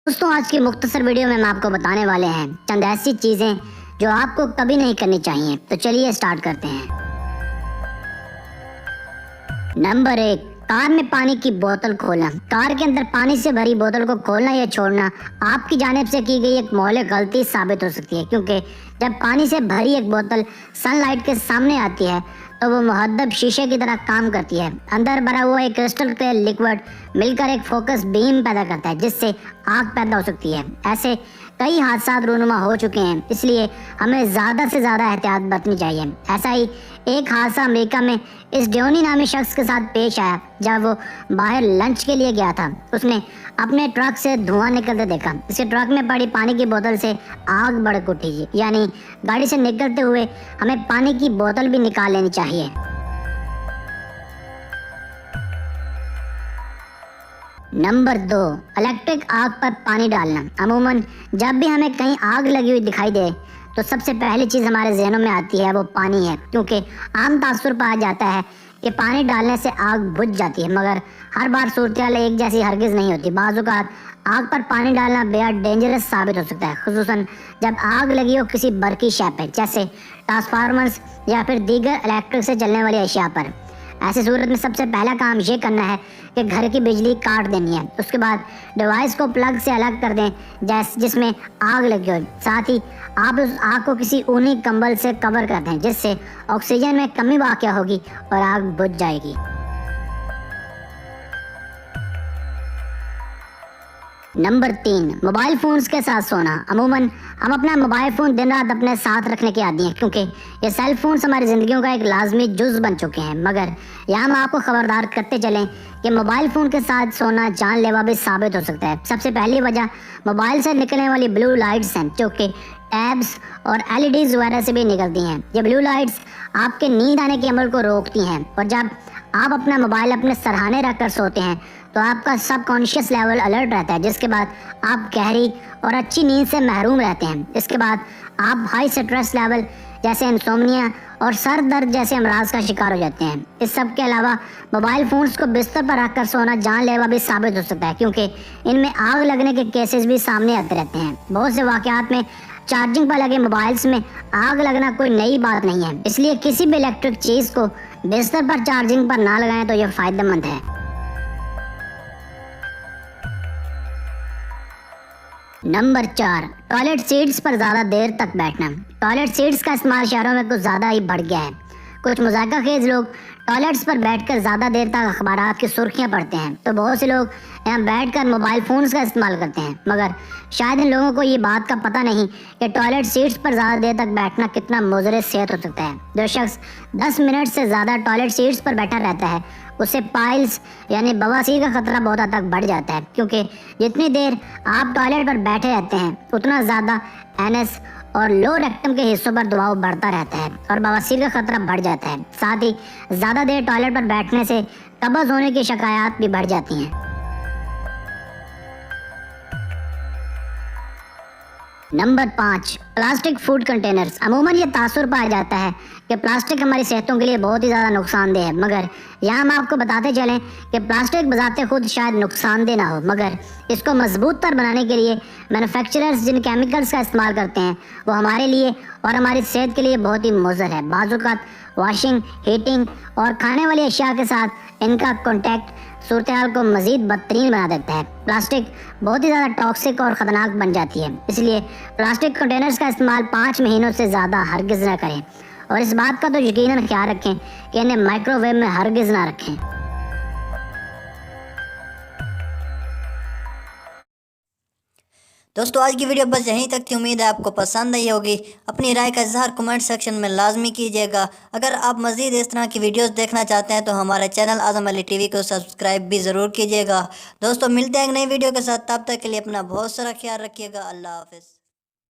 दोस्तों आज की मुख्तसर वीडियो में हम आपको बताने वाले हैं चंद ऐसी चीजें जो आपको कभी नहीं करनी चाहिए। तो चलिए स्टार्ट करते हैं। नंबर 1, कार में पानी की बोतल खोलना। कार के अंदर पानी से भरी बोतल को खोलना या छोड़ना आपकी जानिब से की गई एक मौलिक गलती साबित हो सकती है, क्योंकि जब पानी से भरी एक बोतल सनलाइट के सामने आती है तो वो मुहद्दब शीशे की तरह काम करती है। अंदर भरा हुआ एक क्रिस्टल क्लियर लिक्विड मिलकर एक फोकस बीम पैदा करता है जिससे आग पैदा हो सकती है। ऐसे कई हादसा रूनुमा हो चुके हैं, इसलिए हमें ज़्यादा से ज़्यादा एहतियात बरतनी चाहिए। ऐसा ही एक हादसा अमेरिका में इस ड्योनी नामी शख्स के साथ पेश आया जब वो बाहर लंच के लिए गया था। उसने अपने ट्रक से धुआं निकलते देखा। इसके ट्रक में पड़ी पानी की बोतल से आग भड़क उठी, यानी गाड़ी से निकलते हुए हमें पानी की बोतल भी निकाल लेनी चाहिए। नंबर 2, इलेक्ट्रिक आग पर पानी डालना। अमूमन जब भी हमें कहीं आग लगी हुई दिखाई दे तो सबसे पहली चीज़ हमारे जहनों में आती है वो पानी है, क्योंकि आम तासुर पाया जाता है कि पानी डालने से आग बुझ जाती है, मगर हर बार सूरत हाल एक जैसी हरगिज़ नहीं होती। बाज़-औक़ात आग पर पानी डालना बेहद डेंजरस साबित हो सकता है, खुसूसन जब आग लगी हो किसी बरकी शय पर, जैसे ट्रांसफार्मर्स या फिर दीगर इलेक्ट्रिक से चलने वाली अशिया पर। ऐसी सूरत में सबसे पहला काम ये करना है कि घर की बिजली काट देनी है। उसके बाद डिवाइस को प्लग से अलग कर दें जिसमें आग लगी हो। साथ ही आप उस आग को किसी ऊनी कंबल से कवर कर दें, जिससे ऑक्सीजन में कमी वाक़या होगी और आग बुझ जाएगी। नंबर 3, मोबाइल फ़ोन्स के साथ सोना। अमूमन हम अपना मोबाइल फ़ोन दिन रात अपने साथ रखने के आदी हैं, क्योंकि ये सेल फ़ोन्स हमारी ज़िंदगियों का एक लाजमी जुज़ बन चुके हैं। मगर यहाँ हम आपको खबरदार करते चलें कि मोबाइल फ़ोन के साथ सोना जानलेवा भी साबित हो सकता है। सबसे पहली वजह मोबाइल से निकलने वाली ब्लू लाइट्स हैं, जो कि टैब्स और LEDs वगैरह से भी निकलती हैं। ये ब्लू लाइट्स आपके नींद आने के अमल को रोकती हैं, और जब आप अपना मोबाइल अपने सरहाने रखकर सोते हैं तो आपका सबकॉन्शियस लेवल अलर्ट रहता है, जिसके बाद आप गहरी और अच्छी नींद से महरूम रहते हैं। इसके बाद आप हाई स्ट्रेस लेवल जैसे इंसोम्निया और सर दर्द जैसे अमराज का शिकार हो जाते हैं। इस सब के अलावा मोबाइल फ़ोन्स को बिस्तर पर रखकर सोना जानलेवा भी साबित हो सकता है, क्योंकि इनमें आग लगने के केसेस भी सामने आते रहते हैं। बहुत से वाक़यात में चार्जिंग पर लगे मोबाइल्स में आग लगना कोई नई बात नहीं है, इसलिए किसी भी इलेक्ट्रिक चीज़ को बिस्तर पर चार्जिंग पर ना लगाएं तो यह फ़ायदेमंद है। नंबर 4, टॉयलेट सीट्स पर ज़्यादा देर तक बैठना। टॉयलेट सीट्स का इस्तेमाल शहरों में कुछ ज़्यादा ही बढ़ गया है। कुछ मुज़ाहिका खेज लोग टॉयलेट्स पर बैठकर ज़्यादा देर तक अखबारात की सुर्खियाँ पढ़ते हैं, तो बहुत से लोग यहाँ बैठकर मोबाइल फ़ोन्स का इस्तेमाल करते हैं। मगर शायद इन लोगों को ये बात का पता नहीं कि टॉयलेट सीट्स पर ज़्यादा देर तक बैठना कितना मुज़र सेहत हो सकता है। जो शख्स 10 मिनट से ज़्यादा टॉयलेट सीट्स पर बैठा रहता है उससे पाइल्स यानी बवासीर का खतरा बहुत हद तक बढ़ जाता है, क्योंकि जितनी देर आप टॉयलेट पर बैठे रहते हैं उतना ज़्यादा एनएस और लो रेक्टम के हिस्सों पर दबाव बढ़ता रहता है और बवासीर का खतरा बढ़ जाता है। साथ ही ज़्यादा देर टॉयलेट पर बैठने से कब्ज़ होने की शिकायत भी बढ़ जाती हैं। Number 5, plastic food containers. अमूमन ये तासुर पाया जाता है कि प्लास्टिक हमारी सेहतों के लिए बहुत ही ज़्यादा नुकसानदेह है, मगर यहाँ हम आपको बताते चलें कि प्लास्टिक बजाते खुद शायद नुकसानदेह ना हो, मगर इसको मजबूत तर बनाने के लिए मैन्युफैक्चरर्स जिन केमिकल्स का इस्तेमाल करते हैं वो हमारे लिए और हमारी सेहत के लिए बहुत ही मुज़र है। बाज़-औक़ात वॉशिंग, हीटिंग और खाने वाली अशिया के साथ इनका कॉन्टैक्ट सूरत हाल को मज़ीद बदतरीन बना देता है। प्लास्टिक बहुत ही ज़्यादा टॉक्सिक और ख़तरनाक बन जाती है, इसलिए प्लास्टिक कंटेनर्स का इस्तेमाल 5 महीनों से ज़्यादा हरगिज़ न करें, और इस बात का तो यकीनन ख्याल रखें कि इन्हें माइक्रोवेव में हरगिज़ ना रखें। दोस्तों आज की वीडियो बस यहीं तक थी। उम्मीद है आपको पसंद आई होगी। अपनी राय का इजहार कमेंट सेक्शन में लाजमी कीजिएगा। अगर आप मज़ीद इस तरह की वीडियोस देखना चाहते हैं तो हमारे चैनल आज़म अली टीवी को सब्सक्राइब भी ज़रूर कीजिएगा। दोस्तों मिलते हैं एक नई वीडियो के साथ, तब तक के लिए अपना बहुत सारा ख्याल रखिएगा। अल्लाह हाफ़िज़।